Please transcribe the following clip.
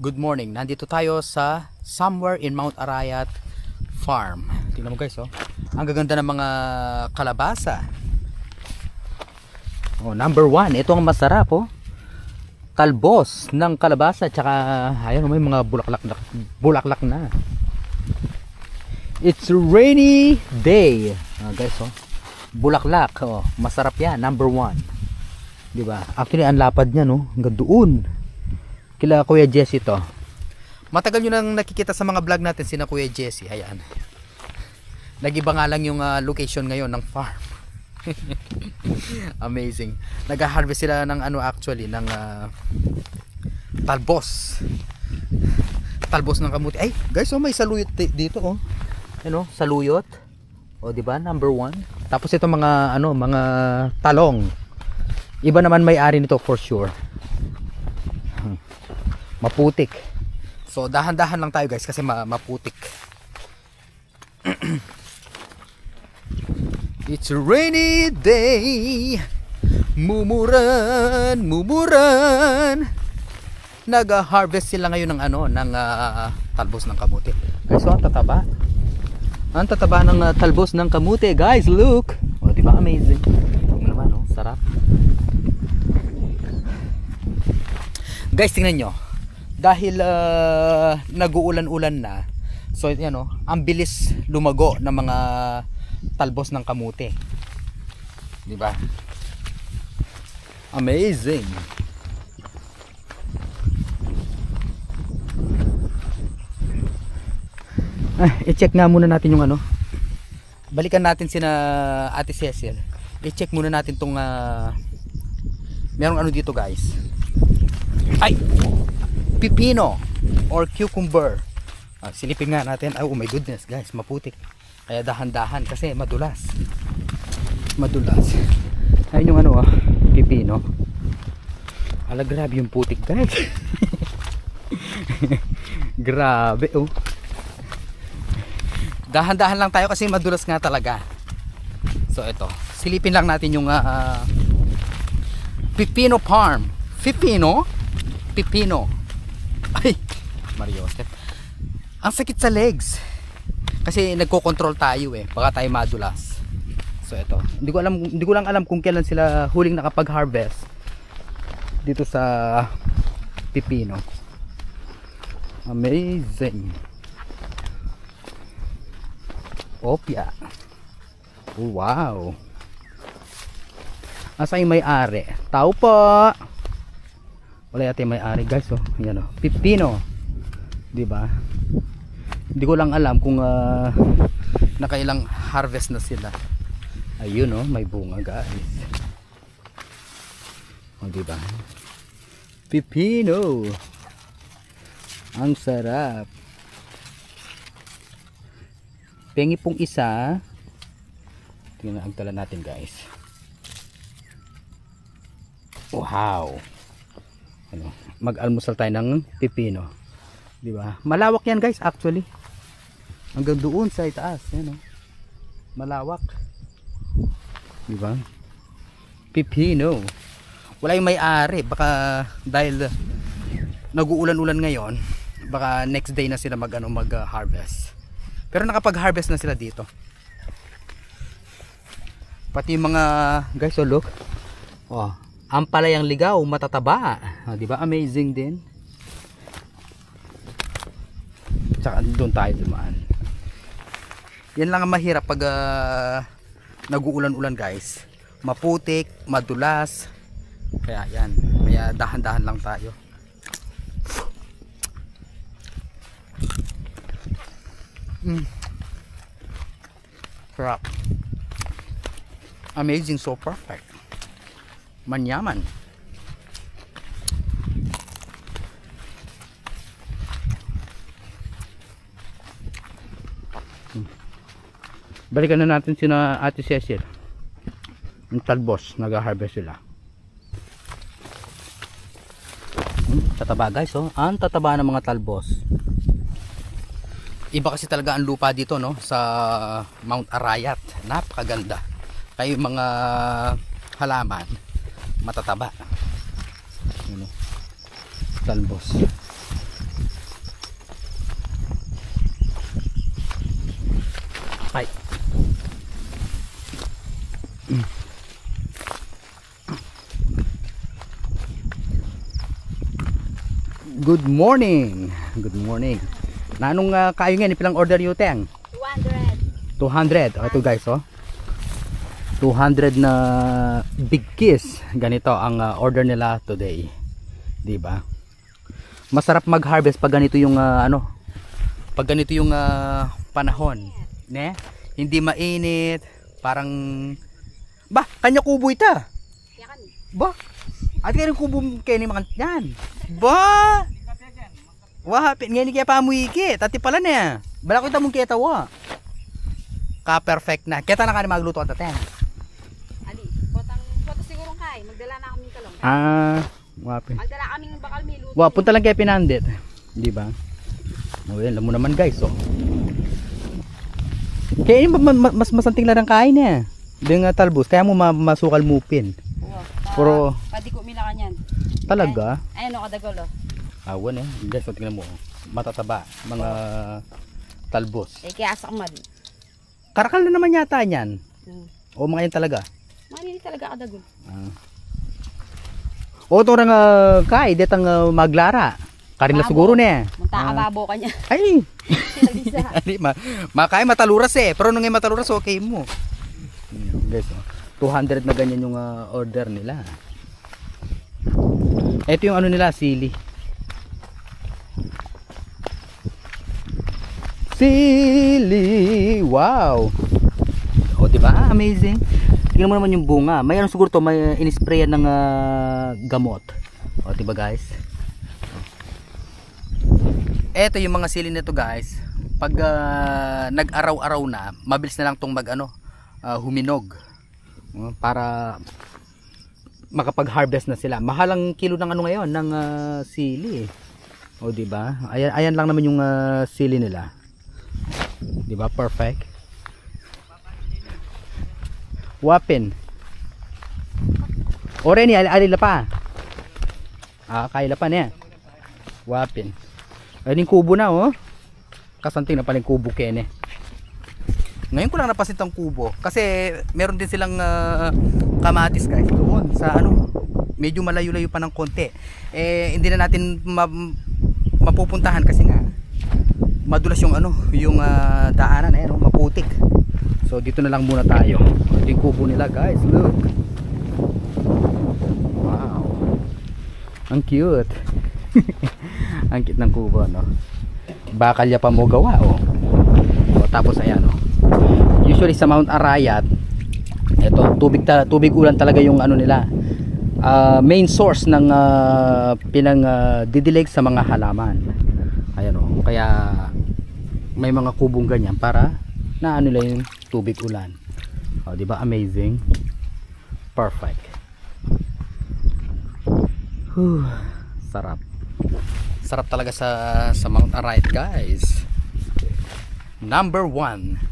Good morning. Nandito tayo sa somewhere in Mount Arayat Farm. Tingnan mo guys, oh. Ang gaganda ng mga kalabasa. Oh, number 1. Ito ang masarap, oh. Talbos ng kalabasa, tsaka ayun, may mga bulaklak na. It's a rainy day. Guys, oh. Bulaklak, oh. Masarap 'yan, number 1. 'Di ba? Actually, ang lapad niya, no. Hanggang doon. Kila Kuya Jesse to. Matagal nyo nang nakikita sa mga vlog natin sina Kuya Jesse. Ayan. Nag-iba nga lang yung location ngayon ng farm. Amazing. Nag-harvest sila ng ano actually, ng talbos. Talbos ng kamuti. Ay, guys, oh, may saluyot dito, oh. Ano, saluyot. Oh, di ba? Number 1. Tapos ito mga ano, mga talong. Iba naman may-ari nito for sure. Maputik. So dahan-dahan lang tayo guys kasi maputik. It's a rainy day. Mumuran, mumuran. Nag-harvest sila ngayon ng ano, ng talbos ng kamuti. Guys, so ang tataba. Ang tataba ng talbos ng kamuti, guys. Look. Oh, di ba amazing? Ano naman, oh, sarap. Guys, tingnan nyo. Dahil nag-uulan-ulan na, so yan, oh, ang bilis lumago ng mga talbos ng kamuti. Di ba? Amazing. I-check nga muna natin yung ano. Balikan natin sina Ate Cecil. I-check muna natin tong merong ano dito, guys. Ay! Pipino or cucumber. Silipin nga natin. Oh my goodness guys, maputik. Kaya dahan-dahan kasi madulas. Madulas. Ayun yung ano, pipino. Ala, grabe yung putik guys. Grabe, oh. Dahan-dahan lang tayo kasi madulas nga talaga. So ito, silipin lang natin yung pipino farm. Pipino? Pipino. Ay, Mario Step. Ang sakit sa legs. Kasi nagko-control tayo eh. Baka tayo madulas. So ito, hindi ko lang alam kung kailan sila huling nakapag-harvest dito sa pipino. Amazing. Opya. Oh, wow. Asa yung may-ari? Tao po. Wala yata yung may-ari guys, oh. Ayan, oh. Pipino. 'Di ba? Hindi ko lang alam kung nakailang harvest na sila. Ayun, oh, may bunga guys. Oh, 'di ba? Pipino. Ang sarap. Pengi pong isa. Tingnan ang tala natin guys. Wow. Ano, mag-almusal tayo ng pipino. 'Di ba? Malawak 'yan, guys, actually. Hanggang doon sa itaas, 'yan, oh. Malawak. 'Di ba? Pipino. Wala yung may-ari, baka dahil nag-uulan-ulan ngayon, baka next day na sila mag-harvest. Pero nakapag-harvest na sila dito. Pati yung mga, guys, oh, look. Oh, ang palayang ligaw, matataba. Di ba? Amazing din. Tsaka doon tayo dumaan. Yan lang ang mahirap pag nag-uulan-ulan guys. Maputik, madulas. Kaya yan. Kaya dahan-dahan lang tayo. Sarap. Amazing, so perfect. Manyaman. Balikan na natin sina Ate Cecil. Yung talbos, nag-harvest sila. Tataba guys, oh. Ang tataba ng mga talbos. Iba kasi talaga ang lupa dito, no, sa Mount Arayat. Napakaganda. Kaya yung mga halaman matataba. Talbos. Good morning. Good morning. Na anong kayo ngayon? Ipilang order nyo, Teng? 200. 200. O, ito guys, oh. 200 na big kiss. Ganito ang order nila today. Diba? Masarap mag-harvest pag ganito yung pag ganito yung panahon. Ne? Hindi mainit. Parang ba, kanya kubo ita. Ba? At kaya kubo kayo ni mga yan. Ba? Wah, ngayon kaya pamuiki. Tati pala na. Bala ko ita mong kita wa. Ka perfect na. Kita na ka na magluto at atin. Ali, potang siguro kay. Magdala na kami kalong. Wapin. Magdala kaming bakal may luto. Punta lang kaya pinandit. Di ba? O yan, alam mo naman guys, oh. Kaya mas masanting lang ang kain eh. Dengan talbos, kaya mo masukal mupin. Pero pwede ko mila kanyan. Talaga? Ayan o, kadagol o. Awan eh. Guys, so, tingnan mo. Matataba. Mga talbos. Kaya asak man. Karakal na naman yata yan. O mga yan talaga? Manili talaga kadagol. O ito nga kay, detang maglara. Karin na siguro na eh. Munta ka babo ka niya. Ay! Makaya mataluras eh. Pero nung mataluras, okay mo. Guys, 200 na ganyan yung order nila. Ito yung nila, sili. Sili! Wow! O, diba? Amazing. Tingnan mo naman yung bunga. May siguro to, may inisprayan ng gamot. O, diba guys? Ito yung mga sili nito guys. Pag nag-araw-araw na, mabilis na lang tong huminog. Para makapag-harvest na sila. Mahal ang kilo ng ngayon ng sili. O di ba? Ayan lang naman yung sili nila. Di ba? Perfect. Wapin. Oreni alila pa. Kaila pa niya. Wapin. Ayun yung kubo na, oh. Kasanting na pala yung kubo kene. Ngayon ko lang napasit ang kubo kasi meron din silang kamatis guys doon sa medyo malayo-layo pa ng konti. Hindi na natin mapupuntahan kasi nga madulas yung yung daanan maputik. So dito na lang muna tayo. Ito yung kubo nila guys, look. Wow. Ang cute. Ang cute ng kubo, no. Bakalya pa mo gawa, oh. Tapos ayan, oh. Usually sa Mount Arayat, ito tubig ulan talaga yung nila. Main source ng didilig sa mga halaman. Ayan, oh. Kaya may mga kubong ganyan para na lang yung tubig ulan. Oh, di ba amazing? Perfect. Whew. Sarap. Sarap talaga sa Mount Arayat, guys. Number 1.